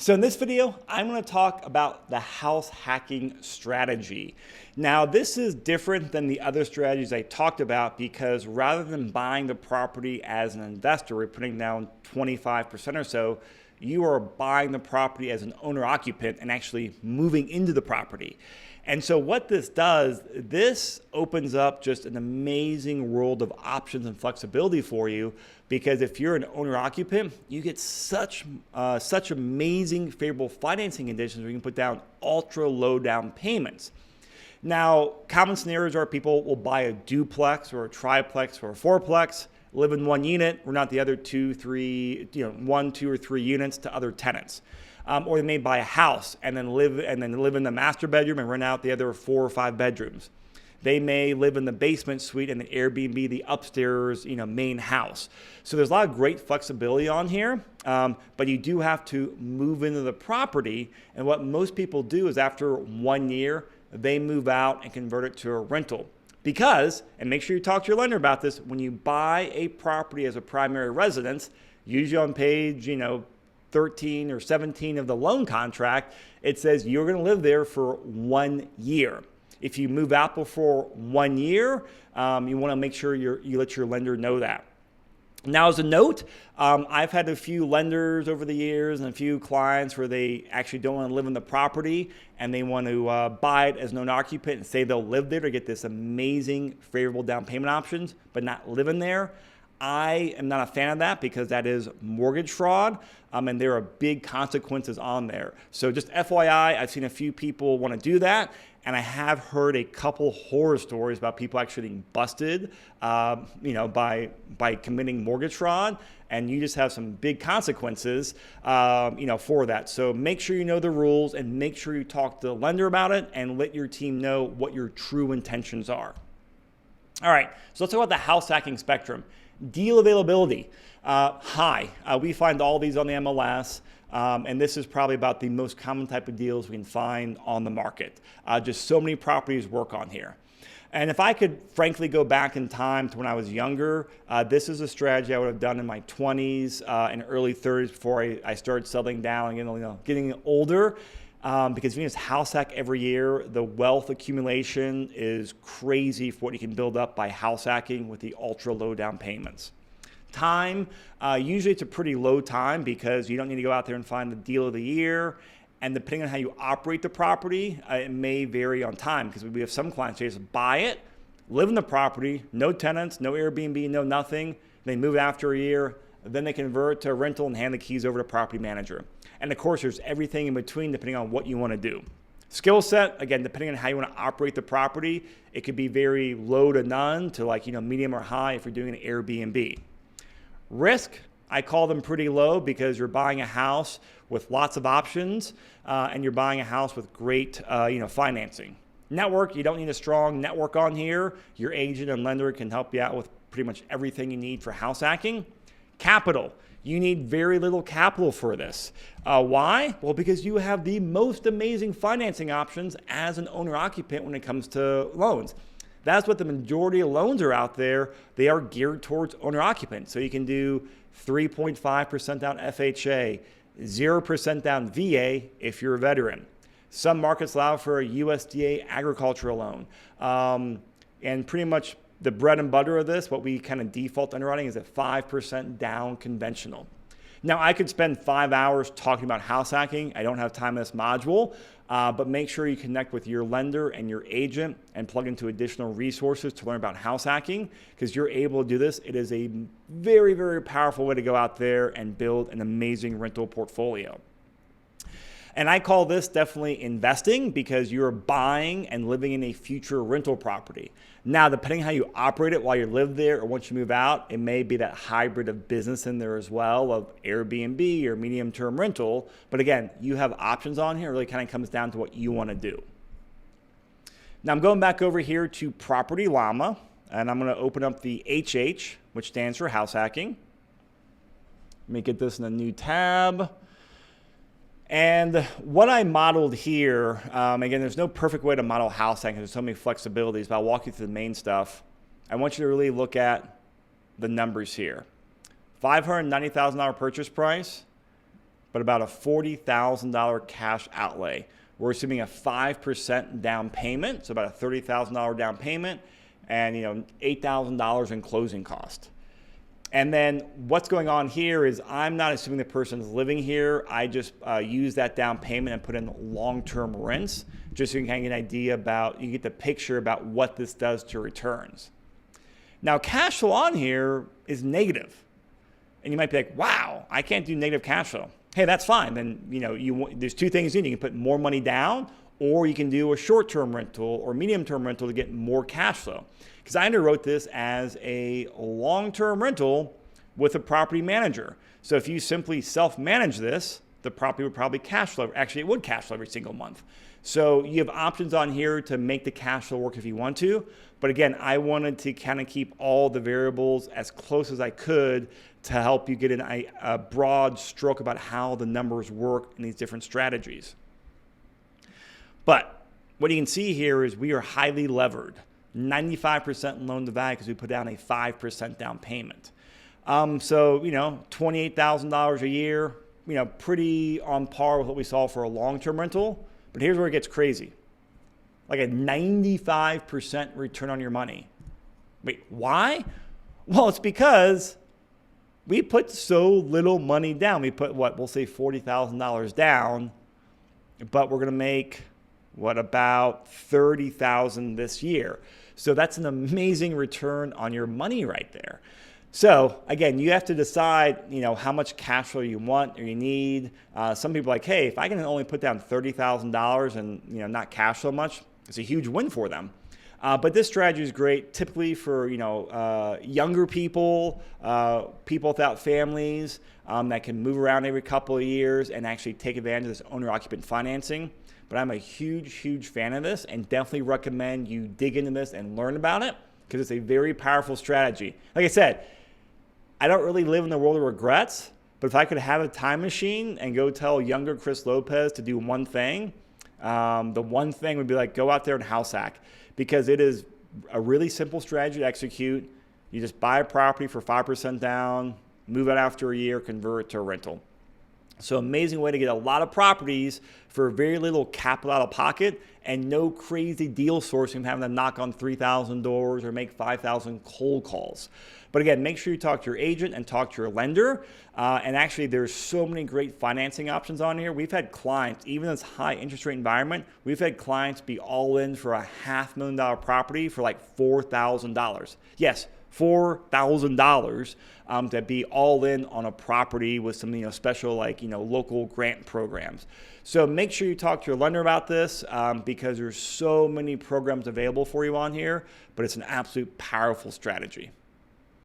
So in this video, I'm going to talk about the house hacking strategy. Now, this is different than the other strategies I talked about because rather than buying the property as an investor, we're putting down 25% or so, you are buying the property as an owner-occupant and actually moving into the property. And so what this does, this opens up just an amazing world of options and flexibility for you, because if you're an owner-occupant, you get such amazing favorable financing conditions where you can put down ultra low down payments. Now, common scenarios are people will buy a duplex or a triplex or a fourplex, live in one unit, or not the other one, two, or three units to other tenants. Or they may buy a house and then live in the master bedroom and rent out the other 4 or 5 bedrooms. They may live in the basement suite and then Airbnb the upstairs, main house. So there's a lot of great flexibility on here, but you do have to move into the property. And what most people do is after 1 year, they move out and convert it to a rental. Because, and make sure you talk to your lender about this, when you buy a property as a primary residence, usually on page, 13 or 17 of the loan contract, it says you're going to live there for 1 year. If you move out before 1 year, you want to make sure you let your lender know that. Now, as a note, I've had a few lenders over the years and a few clients where they actually don't want to live in the property and they want to buy it as an owner-occupant and say they'll live there to get this amazing favorable down payment options, but not live in there. I am not a fan of that because that is mortgage fraud, and there are big consequences on there. So just FYI, I've seen a few people want to do that, and I have heard a couple horror stories about people actually being busted, by committing mortgage fraud, and you just have some big consequences, for that. So make sure you know the rules and make sure you talk to the lender about it and let your team know what your true intentions are. All right, so let's talk about the house hacking spectrum. Deal availability, high. We find all these on the MLS, and this is probably about the most common type of deals we can find on the market. Just so many properties work on here. And if I could frankly go back in time to when I was younger, this is a strategy I would have done in my 20s and early 30s before I started settling down and getting older. Because if you just house hack every year, the wealth accumulation is crazy for what you can build up by house hacking with the ultra low down payments. Time, usually it's a pretty low time because you don't need to go out there and find the deal of the year. And depending on how you operate the property, it may vary on time because we have some clients who just buy it, live in the property, no tenants, no Airbnb, no nothing. They move after a year, then they convert to a rental and hand the keys over to property manager. And of course, there's everything in between depending on what you want to do. Skill set, again, depending on how you want to operate the property, it could be very low to none to medium or high if you're doing an Airbnb. Risk, I call them pretty low because you're buying a house with lots of options and you're buying a house with great financing. Network, you don't need a strong network on here. Your agent and lender can help you out with pretty much everything you need for house hacking. Capital. You need very little capital for this. Why? Well, because you have the most amazing financing options as an owner-occupant when it comes to loans. That's what the majority of loans are out there. They are geared towards owner-occupant. So you can do 3.5% down FHA, 0% down VA if you're a veteran. Some markets allow for a USDA agricultural loan. And pretty much the bread and butter of this, what we kind of default underwriting is a 5% down conventional. Now, I could spend 5 hours talking about house hacking. I don't have time in this module, but make sure you connect with your lender and your agent and plug into additional resources to learn about house hacking because you're able to do this. It is a very, very powerful way to go out there and build an amazing rental portfolio. And I call this definitely investing because you're buying and living in a future rental property. Now, depending on how you operate it while you live there or once you move out, it may be that hybrid of business in there as well of Airbnb or medium-term rental. But again, you have options on here. It really kind of comes down to what you want to do. Now, I'm going back over here to Property Llama, and I'm going to open up the HH, which stands for house hacking. Let me get this in a new tab. And what I modeled here, again, there's no perfect way to model house hacking. There's so many flexibilities, but I'll walk you through the main stuff. I want you to really look at the numbers here. $590,000 purchase price, but about a $40,000 cash outlay. We're assuming a 5% down payment, so about a $30,000 down payment, and $8,000 in closing cost. And then what's going on here is I'm not assuming the person is living here. I just use that down payment and put in long-term rents, just so you can kind of get an idea about, you get the picture about what this does to returns. Now, cash flow on here is negative. And you might be like, wow, I can't do negative cash flow. Hey, that's fine. Then, there's two things you can put more money down, or you can do a short-term rental or medium-term rental to get more cash flow. Because I underwrote this as a long-term rental with a property manager. So if you simply self-manage this, the property would probably cash flow. Actually, it would cash flow every single month. So you have options on here to make the cash flow work if you want to. But again, I wanted to kind of keep all the variables as close as I could to help you get a broad stroke about how the numbers work in these different strategies. But what you can see here is we are highly levered. 95% loan to value because we put down a 5% down payment. So, $28,000 a year, pretty on par with what we saw for a long-term rental. But here's where it gets crazy. Like a 95% return on your money. Wait, why? Well, it's because we put so little money down. We put we'll say $40,000 down, but we're going to make about $30,000 this year. So that's an amazing return on your money right there. So again, you have to decide, how much cash flow you want or you need. Some people are like, hey, if I can only put down $30,000 and not cash flow much, it's a huge win for them. But this strategy is great, typically for younger people, people without families that can move around every couple of years and actually take advantage of this owner-occupant financing. But I'm a huge, huge fan of this and definitely recommend you dig into this and learn about it because it's a very powerful strategy. Like I said, I don't really live in the world of regrets, but if I could have a time machine and go tell younger Chris Lopez to do one thing, the one thing would be like, go out there and house hack because it is a really simple strategy to execute. You just buy a property for 5% down, move it after a year, convert it to a rental. So amazing way to get a lot of properties for very little capital out of pocket and no crazy deal sourcing, having to knock on 3,000 doors or make 5,000 cold calls. But again, make sure you talk to your agent and talk to your lender. And actually, there's so many great financing options on here. We've had clients, even in this high interest rate environment, we've had clients be all in for a $500,000 property for like $4,000. Yes, $4,000 to be all in on a property with some special local grant programs. So make sure you talk to your lender about this because there's so many programs available for you on here, but it's an absolute powerful strategy.